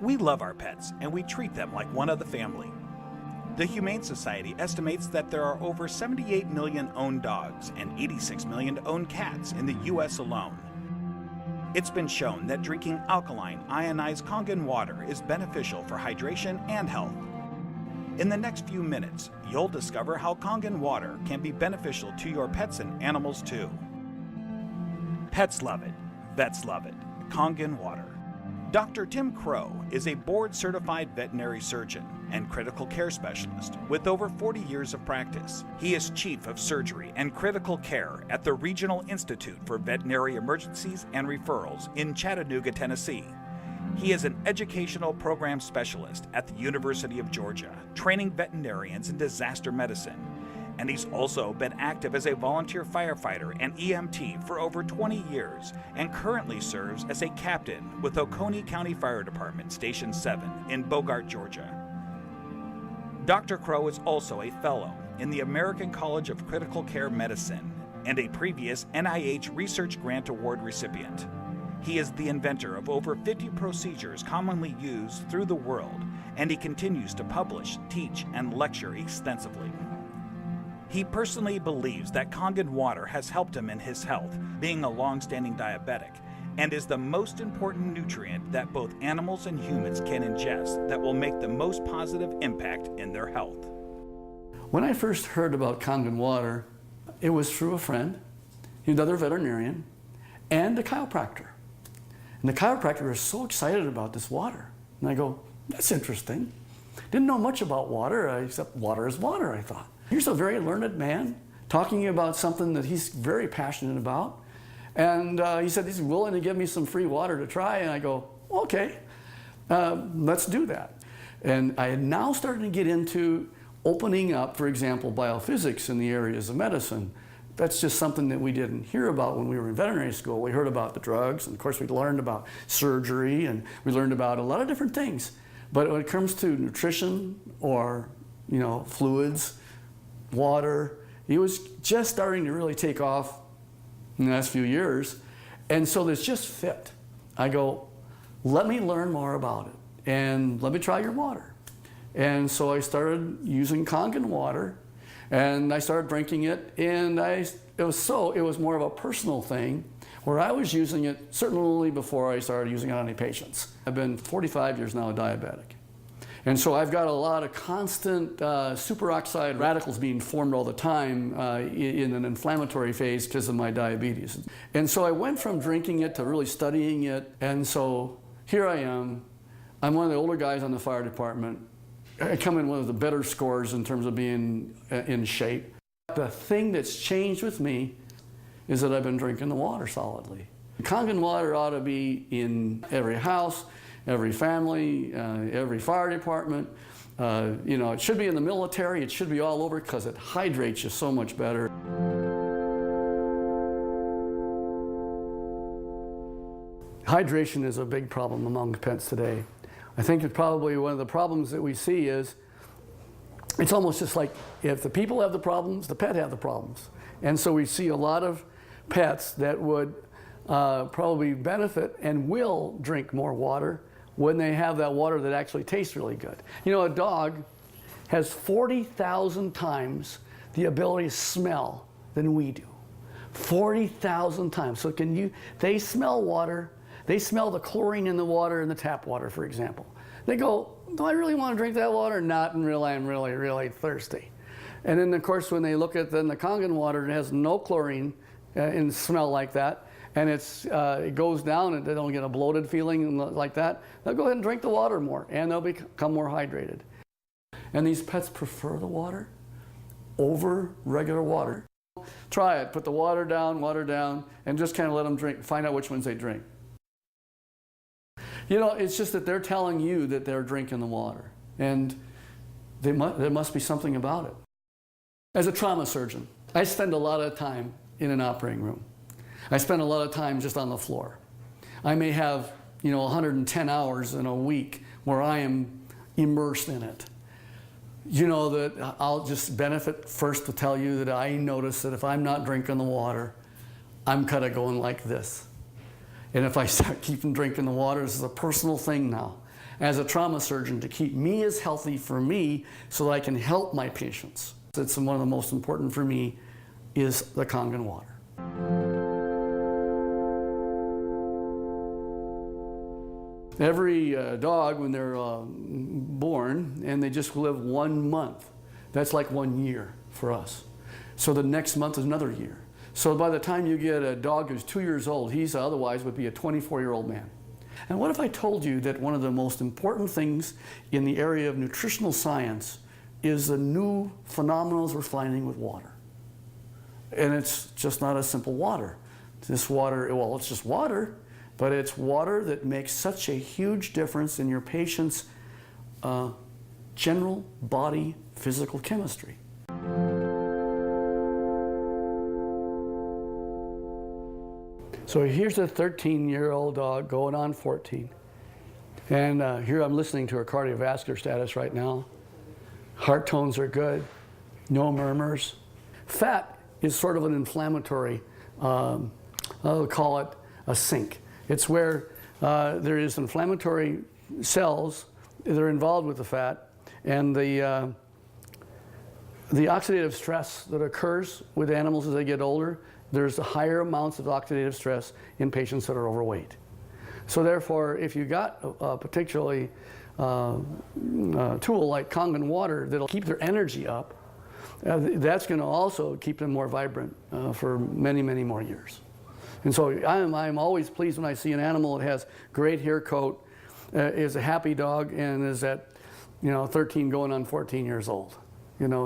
We love our pets and we treat them like one of the family. The Humane Society estimates that there are over 78 million owned dogs and 86 million owned cats in the U.S. alone. It's been shown that drinking alkaline, ionized Kangen water is beneficial for hydration and health. In the next few minutes, you'll discover how Kangen water can be beneficial to your pets and animals too. Pets love it, vets love it. Kangen water. Dr. Tim Crow is a board-certified veterinary surgeon and critical care specialist with over 40 years of practice. He is chief of surgery and critical care at the Regional Institute for Veterinary Emergencies and Referrals in Chattanooga, Tennessee. He is an educational program specialist at the University of Georgia, training veterinarians in disaster medicine. And he's also been active as a volunteer firefighter and EMT for over 20 years and currently serves as a captain with Oconee County Fire Department Station 7 in Bogart, Georgia. Dr. Crow is also a fellow in the American College of Critical Care Medicine and a previous NIH Research Grant Award recipient. He is the inventor of over 50 procedures commonly used through the world, and he continues to publish, teach, and lecture extensively. He personally believes that Kangen water has helped him in his health, being a long-standing diabetic, and is the most important nutrient that both animals and humans can ingest that will make the most positive impact in their health. When I first heard about Kangen water, it was through a friend, another veterinarian, and a chiropractor. And the chiropractor was so excited about this water. And I go, that's interesting. Didn't know much about water, except water is water, I thought. Here's a very learned man talking about something that he's very passionate about. And he said he's willing to give me some free water to try. And I go, okay, let's do that. And I had now started to get into opening up, for example, biophysics in the areas of medicine. That's just something that we didn't hear about when we were in veterinary school. We heard about the drugs, and of course we learned about surgery, and we learned about a lot of different things. But when it comes to nutrition or, fluids, water, it was just starting to really take off in the last few years. And so this just fit. I go, let me learn more about it and let me try your water. And so I started using Kangen water and I started drinking it, and it was more of a personal thing where I was using it certainly before I started using it on any patients. I've been 45 years now a diabetic. And so I've got a lot of constant superoxide radicals being formed all the time in an inflammatory phase because of my diabetes. And so I went from drinking it to really studying it. And so here I am. I'm one of the older guys on the fire department. I come in one of the better scores in terms of being in shape. The thing that's changed with me is that I've been drinking the water solidly. Kangen water ought to be in every house, every family, every fire department. It should be in the military. It should be all over because it hydrates you so much better. Hydration is a big problem among pets today. I think that probably one of the problems that we see is it's almost just like if the people have the problems, the pet have the problems. And so we see a lot of pets that would probably benefit and will drink more water when they have that water that actually tastes really good. A dog has 40,000 times the ability to smell than we do. 40,000 times. So they smell water, they smell the chlorine in the water in the tap water, for example. They go, do I really want to drink that water? Not until I'm really, really thirsty. And then of course when they look at the Kangen water, it has no chlorine and smell like that, and it goes down and they don't get a bloated feeling like that, they'll go ahead and drink the water more and they'll become more hydrated. And these pets prefer the water over regular water. Try it, put the water down, and just kind of let them drink, find out which ones they drink. It's just that they're telling you that they're drinking the water, and there must be something about it. As a trauma surgeon, I spend a lot of time in an operating room. I spend a lot of time just on the floor. I may have 110 hours in a week where I am immersed in it. That I'll just benefit first to tell you that I notice that if I'm not drinking the water, I'm kind of going like this. And if I start keeping drinking the water, this is a personal thing now. as a trauma surgeon to keep me as healthy for me so that I can help my patients. It's one of the most important for me is the Kangen water. Every dog, when they're born and they just live 1 month, that's like 1 year for us. So the next month is another year. So by the time you get a dog who's 2 years old, he's otherwise would be a 24-year-old man. And what if I told you that one of the most important things in the area of nutritional science is the new phenomena we're finding with water? And it's just not a simple water. This water, well, it's just water, but it's water that makes such a huge difference in your patient's general body physical chemistry. So here's a 13-year-old dog going on 14. And here I'm listening to her cardiovascular status right now. Heart tones are good, no murmurs. Fat is sort of an inflammatory, I'll call it a sink. It's where there is inflammatory cells that are involved with the fat, and the oxidative stress that occurs with animals as they get older, there's higher amounts of oxidative stress in patients that are overweight. So therefore, if you got a particularly tool like Kangen water that'll keep their energy up, that's going to also keep them more vibrant for many, many more years. And so I'm always pleased when I see an animal that has great hair coat, is a happy dog, and is at 13 going on 14 years old.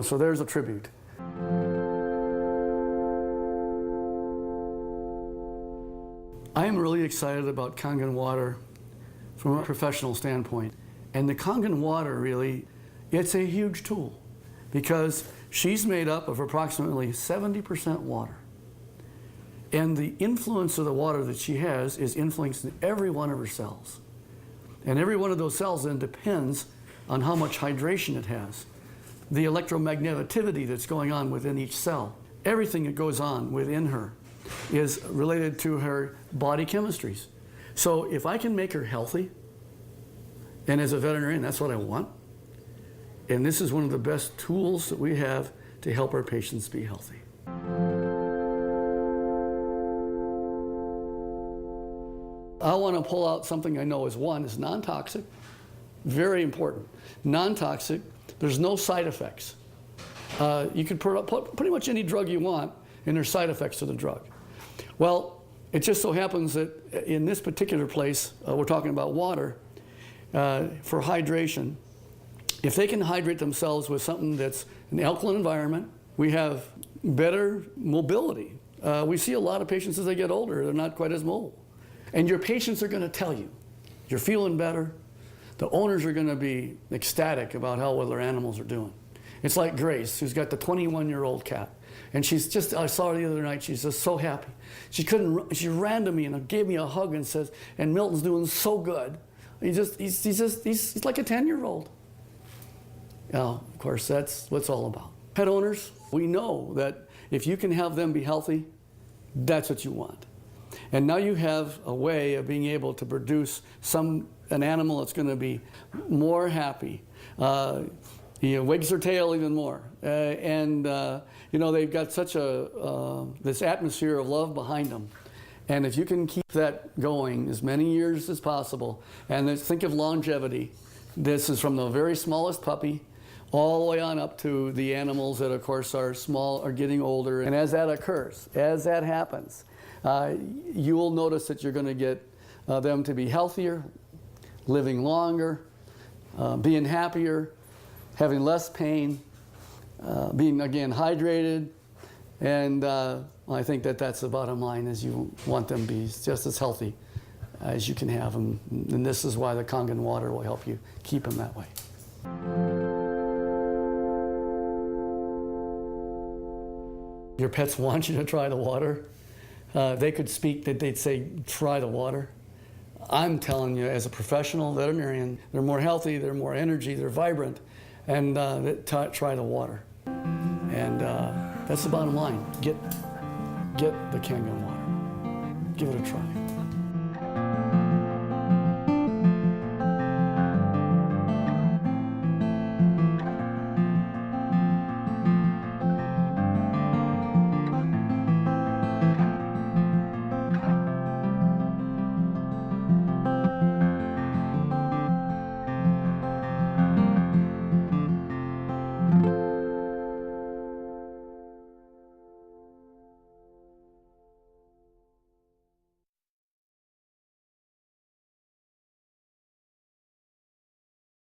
So there's a tribute. I am really excited about Kangen water from a professional standpoint. And the Kangen water really, it's a huge tool because she's made up of approximately 70% water. And the influence of the water that she has is influencing every one of her cells. And every one of those cells then depends on how much hydration it has. The electromagneticity that's going on within each cell. Everything that goes on within her is related to her body chemistries. So if I can make her healthy, and as a veterinarian, that's what I want, and this is one of the best tools that we have to help our patients be healthy. I want to pull out something I know is non-toxic, very important. Non-toxic, there's no side effects. You can put pretty much any drug you want, and there's side effects to the drug. Well, it just so happens that in this particular place, we're talking about water, for hydration. If they can hydrate themselves with something that's an alkaline environment, we have better mobility. We see a lot of patients as they get older, they're not quite as mobile. And your patients are going to tell you, you're feeling better. The owners are going to be ecstatic about how well their animals are doing. It's like Grace, who's got the 21-year-old cat. And she's just, I saw her the other night, she's just so happy. She ran to me and gave me a hug and says, and Milton's doing so good. He's like a 10-year-old. Of course, that's what it's all about. Pet owners, we know that if you can have them be healthy, that's what you want. And now you have a way of being able to produce an animal that's going to be more happy. Wags their tail even more. They've got such this atmosphere of love behind them. And if you can keep that going as many years as possible, and think of longevity, this is from the very smallest puppy all the way on up to the animals that, of course, are small, are getting older. And as that occurs, as that happens, you will notice that you're going to get them to be healthier, living longer, being happier, having less pain, being, again, hydrated. And I think that's the bottom line, is you want them to be just as healthy as you can have them. And this is why the Kangen water will help you keep them that way. Your pets want you to try the water. They could speak, they'd say, try the water. I'm telling you, as a professional veterinarian, they're more healthy, they're more energy, they're vibrant, and try the water. And that's the bottom line. Get the Kangen water. Give it a try.